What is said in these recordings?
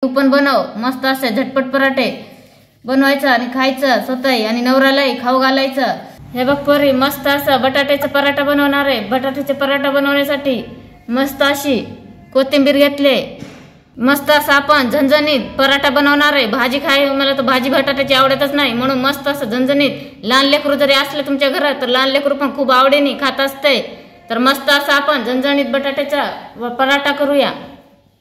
तू पण बनव मस्त असे झटपट पराठे बनवायचा आणि खायचं स्वतःही आणि नवऱ्यालाही खाऊ घालायचं। हे बघ पोरी, मस्त असा बटाट्याचा पराठा बनवणार आहे। बटाट्याचा पराठा बनवण्यासाठी मस्त अशी कोथिंबीर घेतले, मस्त असा आपण झणझणीत पराठा बनवणार आहे। भाजी खाय मला तर भाजी बटाट्याची आवडतच नाही, म्हणून मस्त असं झणझणीत लहान लेकरू जरी असले तुमच्या घरात तर लहान लेकरू पण खूप आवडीने खात असते। तर मस्त असा आपण झणझणीत बटाट्याचा पराठा करूया।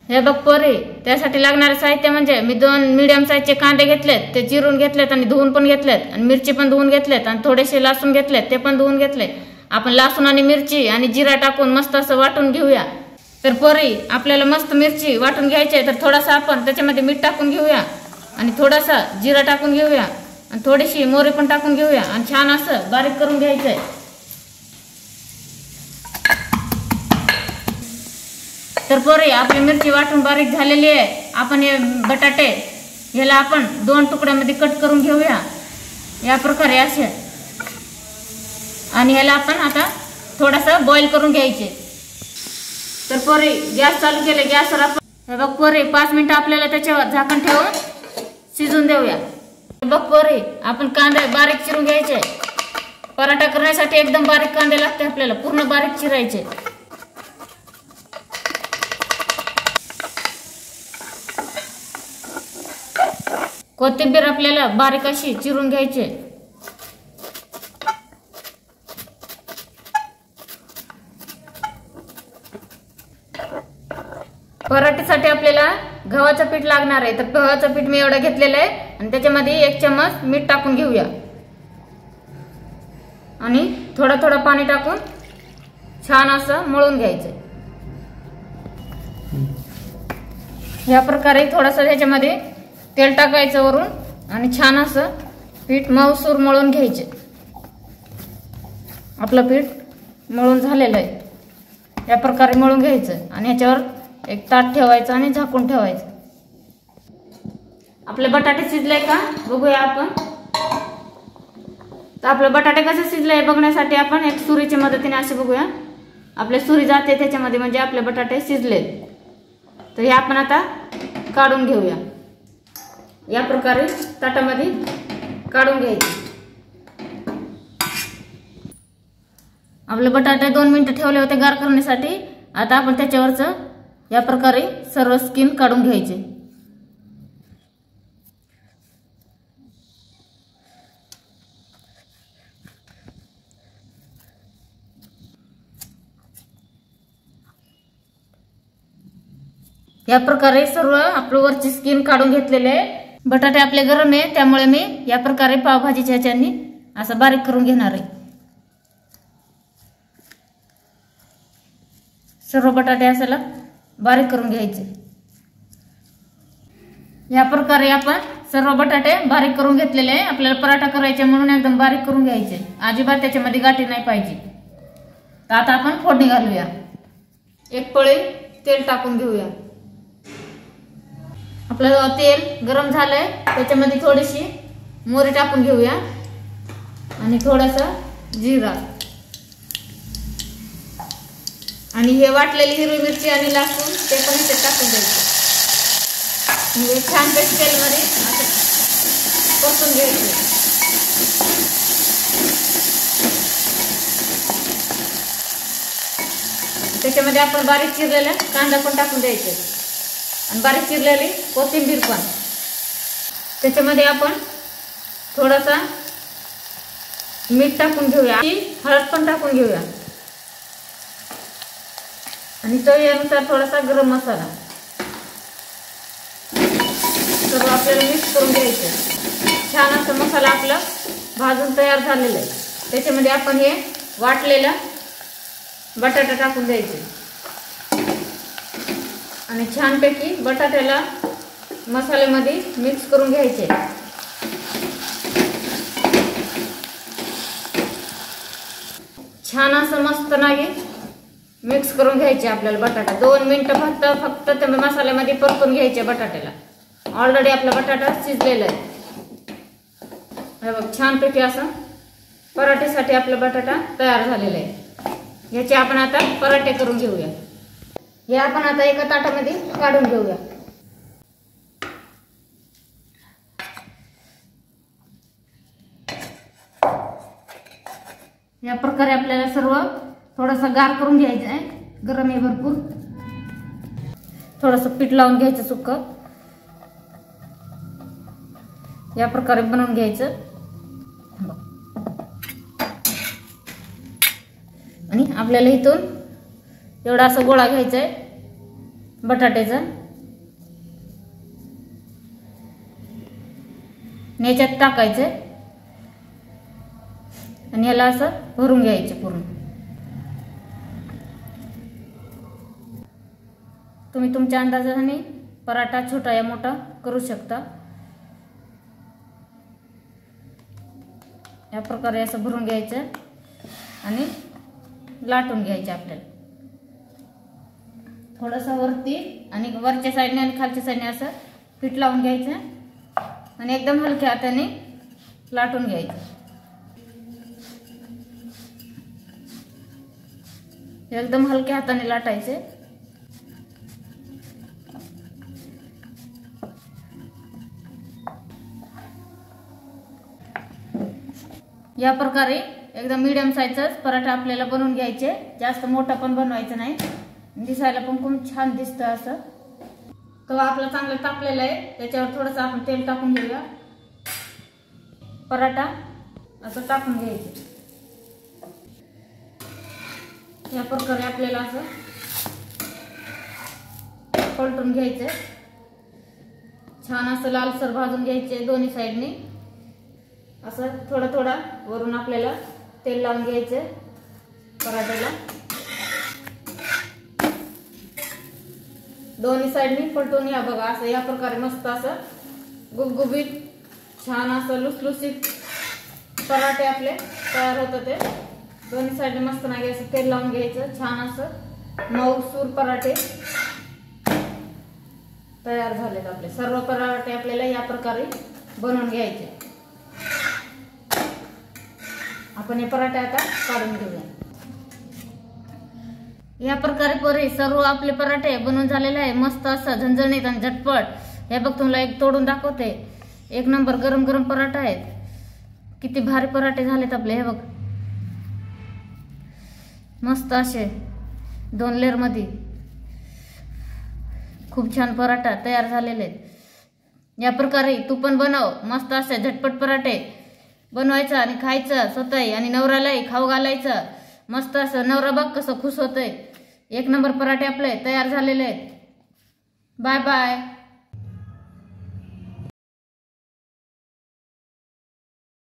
हे बघ पोरी, त्यासाठी लागणारे साहित्य म्हणजे मी 2 मीडियम साईजचे कांदे घेतलेत, ते चिरून घेतलेत आणि धुवून पण घेतलेत, आणि मिरची पण धुवून घेतलेत, आणि थोडेसे लसूण घेतलेत, ते पण धुवून घेतले। आपण लसूण आणि मिरची आणि जिरा टाकून मस्त असं वाटून घेऊया। तर पोरी, आपल्याला मस्त मिरची वाटून घ्यायची आहे, तर थोडासा आपण त्याच्यामध्ये मीठ टाकून घेऊया, आणि थोडासा जिरा टाकून घेऊया, आणि थोडीशी मोहरी पण टाकून घेऊया, आणि छान असं बारीक करून घ्यायचंय। तर पोरी, आपली मिरची वाटून बारीक झालेली आहे। आपण हे बटाटे याला आपण 2 तुकड्यामध्ये कट करून घेऊया या प्रकारे असे, आणि ह्याला आपण आता थोडासा बॉईल करून घ्यायचे। तर पोरी, गॅस चालू केले, गॅसवर आपण हे बघ पोरी 5 मिनिटं आपल्याला त्याच्यावर झाकण ठेवून शिजून देऊया। बघ पोरी, आपण कांदे बारीक चिरून घ्यायचे। पराठा करण्यासाठी एकदम बारीक कांदे लागते आपल्याला, पूर्ण बारीक चिरायचे। कोथिंबीर आपल्याला बारीक अशी चिरून घ्यायची। पराठ्यासाठी आपल्याला गव्हाचं पीठ लागणार आहे, तर गव्हाचं पीठ मी एवढं घेतलेलं आहे, आणि त्याच्यामध्ये 1 चम्मच मीठ टाकून घेऊया, आणि थोडं थोडं पाणी टाकून छान असं मळून घ्यायचं। या प्रकारे थोडंसं ह्याच्यामध्ये तेल टाकायचं वरून, आणि छान असं पीठ मऊसूर मळून घ्यायचे। आपलं पीठ मळून झालेलं आहे, या प्रकारे मळून घ्यायचं, आणि ह्याच्यावर एक ताट ठेवायचं आणि झाकून ठेवायचं। आपले बटाटे शिजले का बघूया आपण। तर आपले बटाटे कसे शिजले बघण्यासाठी आपण एक सुरीच्या मदतीने असे बघूया। आपले सुरी जाते त्याच्यामध्ये, म्हणजे आपले बटाटे शिजले। तर हे आपण आता काढून घेऊया, या प्रकारे ताटामध्ये काढून घ्यायचे। आपले बटाटे 2 मिनिटं ठेवले होते गार करण्यासाठी। आता आपण त्याच्यावरचं या प्रकारे सर्व स्किन काढून घ्यायचे। या प्रकारे सर्व आपलं वरची स्किन काढून घेतलेले आहे। बटाटे आपले गरम आहे, त्यामुळे मी या प्रकारे पावभाजीच्या ह्याच्यानी असं बारीक करून घेणार आहे। सर्व बटाटे असाला बारीक करून घ्यायचे। या प्रकारे आपण सर्व बटाटे बारीक करून घेतलेले आहे। आपल्याला पराठा करायचे म्हणून एकदम बारीक करून घ्यायचे, अजिबात त्याच्यामध्ये गाठी नाही पाहिजे। तर आता आपण फोडणी घालूया। 1 पळी तेल टाकून घेऊया। आपलं तेल गरम झालंय, त्याच्यामध्ये थोडीशी मोहरी टाकून घेऊया, आणि थोडासा जिरा, आणि हे वाटलेली हिरवी मिरची आणि लसूण ते पण इथे टाकून द्यायचं। म्हणजे छान पेस्ट तेलमध्ये असं परतून घ्यायचं। त्याच्यामध्ये आपण बारीक चिरलेला कांदा पण टाकून द्यायचे, आणि बारीक चिरलेली कोथिंबीर पण। त्याच्यामध्ये आपण थोडासा मीठ टाकून घेऊया, हळद पण टाकून घेऊया, आणि चवीनुसार थोडासा गरम मसाला। सर्व आपल्याला मिक्स करून घ्यायचं। छान असं मसाला आपला भाजून तयार झालेला आहे। त्याच्यामध्ये आपण हे वाटलेला बटाटा टाकून द्यायचे, आणि छानपैकी बटाट्याला मसाल्यामध्ये मिक्स करून घ्यायचे। छान असं मस्त नागे मिक्स करून घ्यायचे आपल्याला बटाटा। 2 मिनिटं फक्त त्या मसाल्यामध्ये परतून घ्यायचे बटाट्याला। ऑलरेडी आपला बटाटा शिजलेला आहे। हे बघ, छानपैकी असं पराठ्यासाठी आपला बटाटा तयार झालेला आहे। याचे आपण आता पराठे करून घेऊया। हे आपण आता एका ताटामध्ये काढून घेऊया। या प्रकारे आपल्याला सर्व थोडंसं गार करून घ्यायचं आहे, गरम आहे भरपूर. थोडंसं पीठ लावून घ्यायचं सुक्क. या प्रकारे बनवून घ्यायचं आणि आपल्याला इथून एवढा असा गोळा घ्यायचा आहे बटाट्याचा. याच्यात टाकायचं आणि याला असं भरून घ्यायचं पूर्ण. तुम्ही तुमच्या अंदाजाने पराठा छोटा या मोठा करू शकता. या प्रकारे असं भरून घ्यायचं आणि लाटून घ्यायचं. आपल्याला थोडंसं वरती आणि वरच्या साईडने आणि खालच्या साईडने असं पीठ लावून घ्यायचं आणि एकदम हलक्या हाताने लाटून घ्यायचं. एकदम हलक्या हाताने लाटायचे. या प्रकारे एकदम मीडियम साईजचाच पराठा आपल्याला बनवून घ्यायचे. जास्त मोठा पण बनवायचा नाही, दिसायला पण खूप छान दिसतं असं. तवा आपला चांगला तापलेला आहे, त्याच्यावर थोडंसं आपण तेल टाकून घेऊया. पराठा असं टाकून घ्यायचे. या प्रकारे आपल्याला असं पलटून घ्यायचं. छान असं लालसर भाजून घ्यायचे दोन्ही साईडने. असं थोडं थोडं वरून आपल्याला तेल लावून घ्यायचं पराठ्याला. दोन्ही साईडनी पलटून या बघा. असं या प्रकारे मस्त असं गुबगुबीत छान असं लुसलुसीत पराठे आपले तयार होतात. ते दोन्ही साईडने मस्त नाही असं तेल लावून घ्यायचं. छान असं मऊसूर पराठे तयार झालेत आपले. सर्व पराठे आपल्याला या प्रकारे बनवून घ्यायचे. आपण हे पराठे आता काढून घेऊया. या प्रकारे पोरी सर्व आपले पराठे बनवून झालेले आहे. मस्त असं झणझणीत आणि झटपट. हे बघ तुला एक तोडून दाखवते. एक नंबर गरम गरम पराठा आहेत. किती भारी पराठे झालेत आपले. हे बघ मस्त असे 2 लेअर मध्ये खूप छान पराठा तयार झालेले आहेत. या प्रकारे तू पण बनव. मस्त असे झटपट पराठे बनवायचं आणि खायचं स्वतःही आणि नवऱ्यालाही खाऊ घालायचं. मस्त असं नवरा बघ कसं खुश होतंय. एक नंबर पराठे आपले तयार झालेले आहेत. Bye bye.